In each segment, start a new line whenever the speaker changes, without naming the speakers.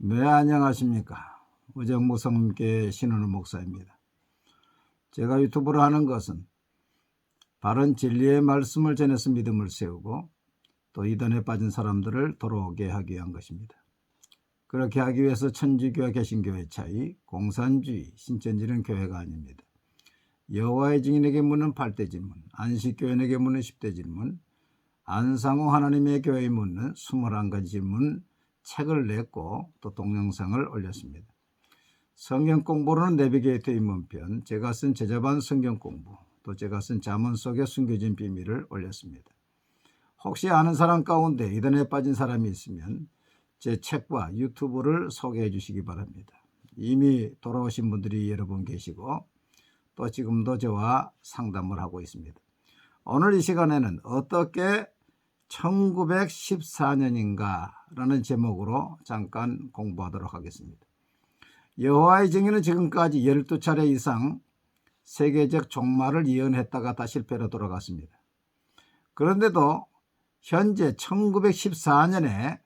네, 안녕하십니까. 의정부성교회 신은우 목사입니다. 제가 유튜브를 하는 것은 바른 진리의 말씀을 전해서 믿음을 세우고 또 이단에 빠진 사람들을 돌아오게 하기 위한 것입니다. 그렇게 하기 위해서 천주교와 개신교의 차이, 공산주의, 신천지는 교회가 아닙니다. 여호와의 증인에게 묻는 8대 질문, 안식교인에게 묻는 10대 질문, 안상호 하나님의 교회에 묻는 21가지 질문 책을 냈고 또 동영상을 올렸습니다. 성경 공부로는 내비게이터 입문편, 제가 쓴 제자반 성경 공부, 또 제가 쓴 잠언 속에 숨겨진 비밀을 올렸습니다. 혹시 아는 사람 가운데 이단에 빠진 사람이 있으면 제 책과 유튜브를 소개해 주시기 바랍니다. 이미 돌아오신 분들이 여러 분 계시고 또 지금도 저와 상담을 하고 있습니다. 오늘 이 시간에는 어떻게 1914년인가 라는 제목으로 잠깐 공부하도록 하겠습니다. 여호와의 증인은 지금까지 12차례 이상 세계적 종말을 예언했다가 다 실패로 돌아갔습니다. 그런데도 현재 1914년에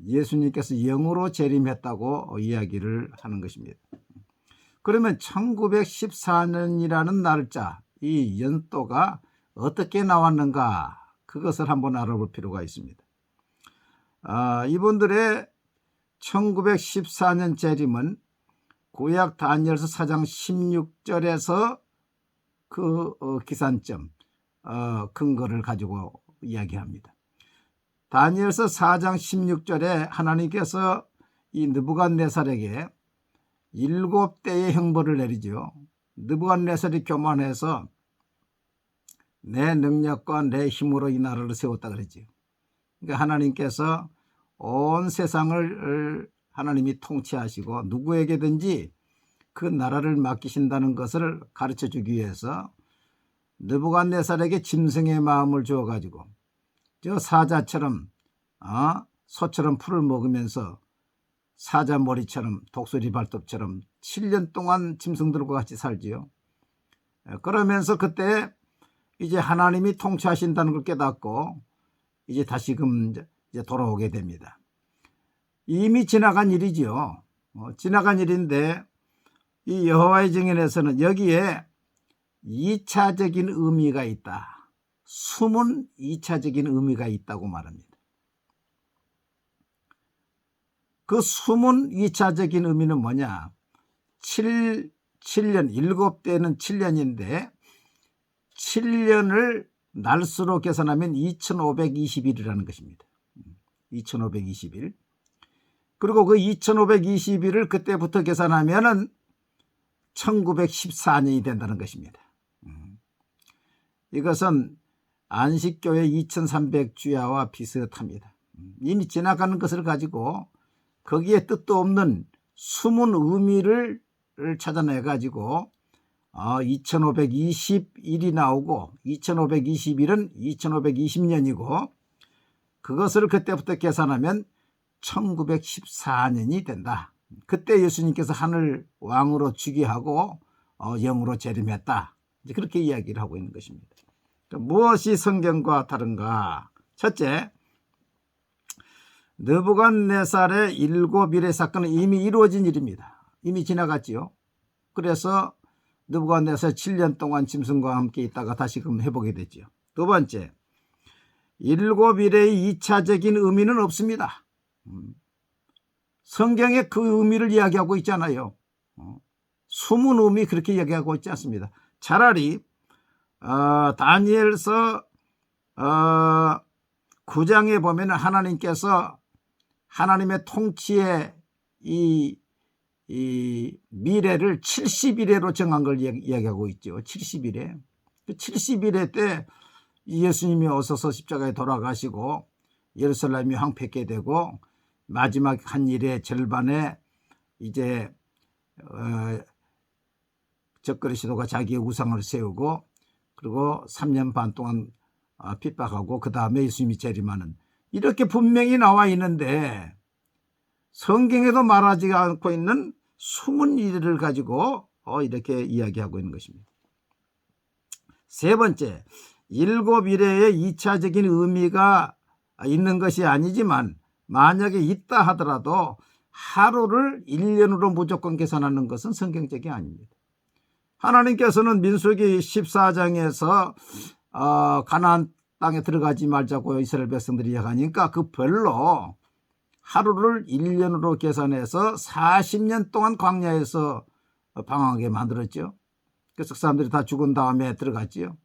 예수님께서 영으로 재림했다고 이야기를 하는 것입니다. 그러면 1914년이라는 날짜, 이 연도가 어떻게 나왔는가, 그것을 한번 알아볼 필요가 있습니다. 이분들의 1914년 재림은 구약 다니엘서 4장 16절에서 그 기산점, 근거를 가지고 이야기합니다. 다니엘서 4장 16절에 하나님께서 이 느부갓네살에게 7대의 형벌을 내리죠. 느부갓네살이 교만해서 내 능력과 내 힘으로 이 나라를 세웠다 그러죠. 그러니까 하나님께서 온 세상을 하나님이 통치하시고 누구에게든지 그 나라를 맡기신다는 것을 가르쳐 주기 위해서 느부갓네살에게 짐승의 마음을 주어가지고 저 사자처럼 소처럼 풀을 먹으면서 사자 머리처럼 독수리 발톱처럼 7년 동안 짐승들과 같이 살지요. 그러면서 그때 이제 하나님이 통치하신다는 걸 깨닫고 이제 다시금 이제 돌아오게 됩니다. 이미 지나간 일이죠. 지나간 일인데 이 여호와의 증인에서는 여기에 2차적인 의미가 있다. 숨은 2차적인 의미가 있다고 말합니다. 그 숨은 2차적인 의미는 뭐냐? 7년, 7대는 7년인데 7년을 날수로 계산하면 2520일이라는 것입니다. 2520일. 그리고 그 2520일을 그때부터 계산하면은 1914년이 된다는 것입니다. 이것은 안식교회 2300주야와 비슷합니다. 이미 지나가는 것을 가지고 거기에 뜻도 없는 숨은 의미를 찾아내 가지고 2521이 나오고 2521은 2520년이고 그것을 그때부터 계산하면 1914년이 된다. 그때 예수님께서 하늘 왕으로 즉위하고 영으로 재림했다. 이제 그렇게 이야기를 하고 있는 것입니다. 무엇이 성경과 다른가? 첫째, 느부갓네살의 7일의 사건은 이미 이루어진 일입니다. 이미 지나갔지요. 그래서 느부갓네살 7년 동안 짐승과 함께 있다가 다시금 회복이 됐죠. 두 번째, 7일의 2차적인 의미는 없습니다. 성경에 그 의미를 이야기하고 있잖아요. 숨은 의미 그렇게 이야기하고 있지 않습니다. 차라리 다니엘서 9장에 보면 하나님께서 하나님의 통치의 이 미래를 70일에로 정한 걸 이야기하고 있죠. 70일에. 그 70일에 때 예수님이 오셔서 십자가에 돌아가시고 예루살렘이 황폐케 되고 마지막 한 일의 절반에 이제 적그리 시도가 자기의 우상을 세우고 그리고 3년 반 동안 핍박하고 그 다음에 예수님이 재림하는 이렇게 분명히 나와 있는데 성경에도 말하지 않고 있는 숨은 일을 가지고 이렇게 이야기하고 있는 것입니다. 세 번째, 7일의 2차적인 의미가 있는 것이 아니지만 만약에 있다 하더라도 하루를 1년으로 무조건 계산하는 것은 성경적이 아닙니다. 하나님께서는 민수기 14장에서 가나안 땅에 들어가지 말자고 이스라엘 백성들이 이야기하니까 그 별로 하루를 1년으로 계산해서 40년 동안 광야에서 방황하게 만들었죠. 그래서 그 사람들이 다 죽은 다음에 들어갔지요.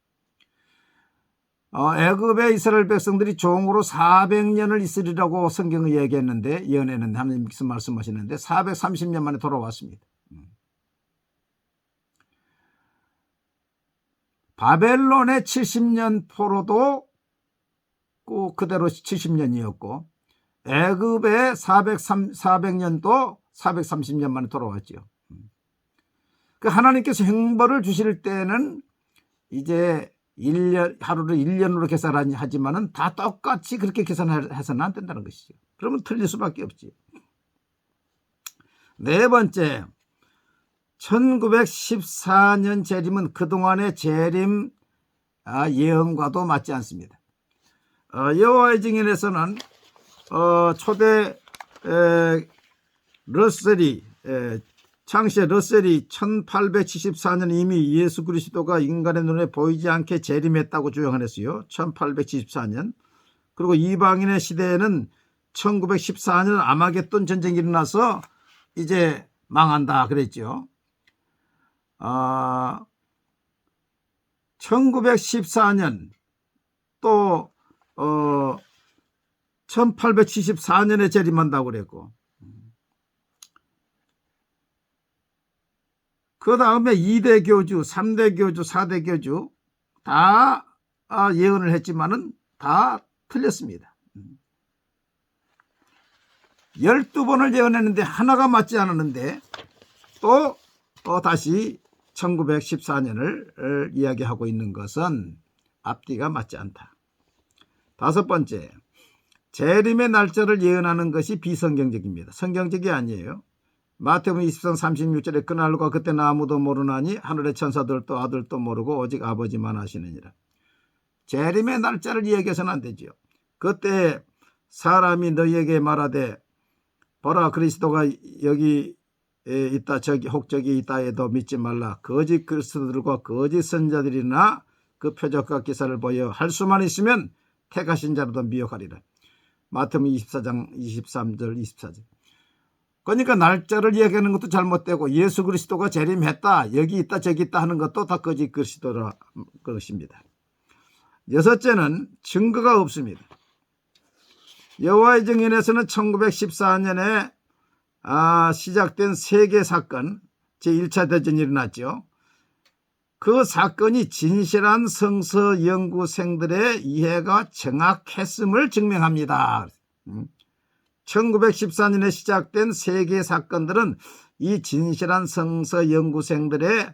애굽의 이스라엘 백성들이 종으로 400년을 있으리라고 성경을 얘기했는데, 예언했는데, 하나님께서 말씀하시는데 430년 만에 돌아왔습니다. 바벨론의 70년 포로도 그대로 70년이었고 애굽의 400년도 430년 만에 돌아왔죠. 그 하나님께서 형벌을 주실 때는 이제 1년, 하루를 1년으로 계산하지만은 다 똑같이 그렇게 계산해서는 안 된다는 것이죠. 그러면 틀릴 수밖에 없지. 네 번째, 1914년 재림은 그동안의 재림 예언과도 맞지 않습니다. 여호와의 증인에서는 초대 러셀이 창시의 러셀이 1874년 이미 예수 그리스도가 인간의 눈에 보이지 않게 재림했다고 주장했어요. 1874년. 그리고 이방인의 시대에는 1914년 아마겟돈 전쟁이 일어나서 이제 망한다 그랬죠. 1914년 또 1874년에 재림한다고 그랬고, 그 다음에 2대 교주, 3대 교주, 4대 교주 다 예언을 했지만은 다 틀렸습니다. 12번을 예언했는데 하나가 맞지 않았는데 또 다시 1914년을 이야기하고 있는 것은 앞뒤가 맞지 않다. 다섯 번째, 재림의 날짜를 예언하는 것이 비성경적입니다. 성경적이 아니에요. 마태복음 20장 36절에 그날과 그때는 아무도 모르나니 하늘의 천사들도 아들도 모르고 오직 아버지만 아시느니라. 재림의 날짜를 이야기해서는 안 되지요. 그때 사람이 너희에게 말하되 보라 그리스도가 여기 있다 저기 혹저기 있다 해도 믿지 말라. 거짓 그리스도들과 거짓 선자들이나 그 표적과 기사를 보여 할 수만 있으면 택하신 자로도 미혹하리라. 마태복음 24장 23절 24절. 그러니까 날짜를 이야기하는 것도 잘못되고 예수 그리스도가 재림했다 여기 있다 저기 있다 하는 것도 다 거짓 그리스도라 것입니다. 여섯째는 증거가 없습니다. 여호와의 증인에서는 1914년에 시작된 세계 사건 제1차 대전이 일어났죠. 그 사건이 진실한 성서 연구생들의 이해가 정확했음을 증명합니다. 1914년에 시작된 세계 사건들은 이 진실한 성서 연구생들의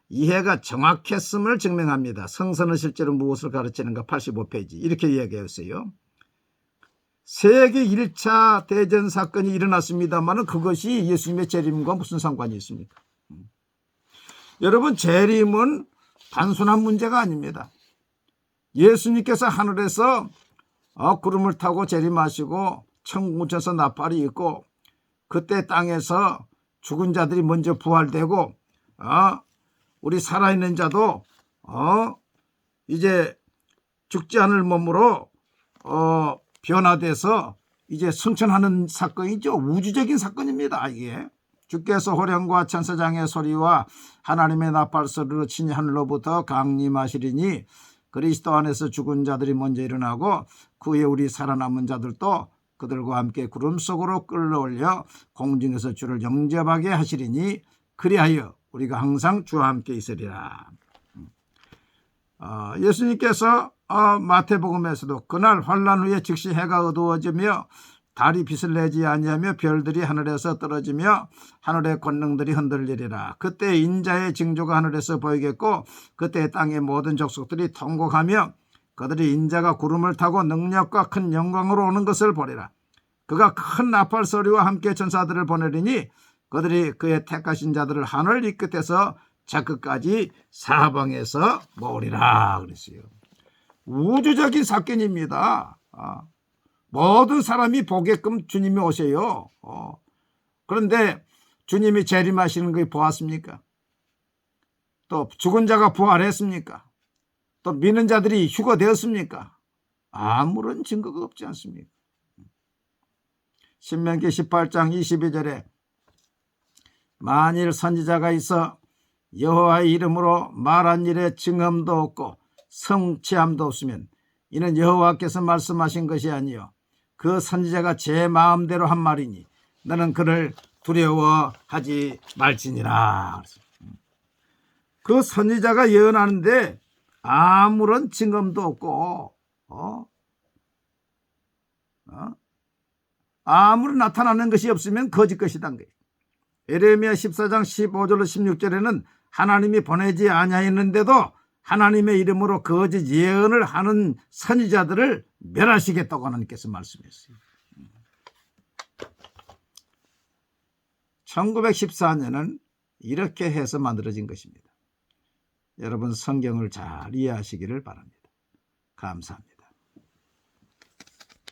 이해가 정확했음을 증명합니다. 성서는 실제로 무엇을 가르치는가 85페이지 이렇게 이야기했어요. 세계 1차 대전 사건이 일어났습니다만 그것이 예수님의 재림과 무슨 상관이 있습니까? 여러분, 재림은 단순한 문제가 아닙니다. 예수님께서 하늘에서 구름을 타고 재림하시고 천국에서 나팔이 있고 그때 땅에서 죽은 자들이 먼저 부활되고 우리 살아있는 자도 이제 죽지 않을 몸으로 변화돼서 이제 승천하는 사건이죠. 우주적인 사건입니다. 이게 주께서 호령과 천사장의 소리와 하나님의 나팔 소리로 친히 하늘로부터 강림하시리니 그리스도 안에서 죽은 자들이 먼저 일어나고 그 후에 우리 살아남은 자들도 그들과 함께 구름 속으로 끌어올려 공중에서 주를 영접하게 하시리니 그리하여 우리가 항상 주와 함께 있으리라. 예수님께서 마태복음에서도 그날 환난 후에 즉시 해가 어두워지며 달이 빛을 내지 아니하며 별들이 하늘에서 떨어지며 하늘의 권능들이 흔들리리라. 그때 인자의 징조가 하늘에서 보이겠고 그때 땅의 모든 족속들이 통곡하며 그들이 인자가 구름을 타고 능력과 큰 영광으로 오는 것을 보리라. 그가 큰 나팔 소리와 함께 천사들을 보내리니 그들이 그의 택하신 자들을 하늘 이 끝에서 저 끝까지 사방에서 모으리라 그랬어요. 우주적인 사건입니다. 모든 사람이 보게끔 주님이 오세요. 그런데 주님이 재림하시는 거 보았습니까? 또 죽은 자가 부활했습니까? 또 믿는 자들이 휴거되었습니까? 아무런 증거가 없지 않습니까? 신명기 18장 22절에 만일 선지자가 있어 여호와의 이름으로 말한 일에 증언도 없고 성취함도 없으면 이는 여호와께서 말씀하신 것이 아니요 그 선지자가 제 마음대로 한 말이니 너는 그를 두려워하지 말지니라. 그 선지자가 예언하는데 아무런 증언도 없고 아무런 나타나는 것이 없으면 거짓 것이란 거예요. 에레미야 14장 15절로 16절에는 하나님이 보내지 아니하였는데도 하나님의 이름으로 거짓 예언을 하는 선지자들을 멸하시겠다고 하나님께서 말씀했어요. 1914년은 이렇게 해서 만들어진 것입니다. 여러분 성경을 잘 이해하시기를 바랍니다. 감사합니다.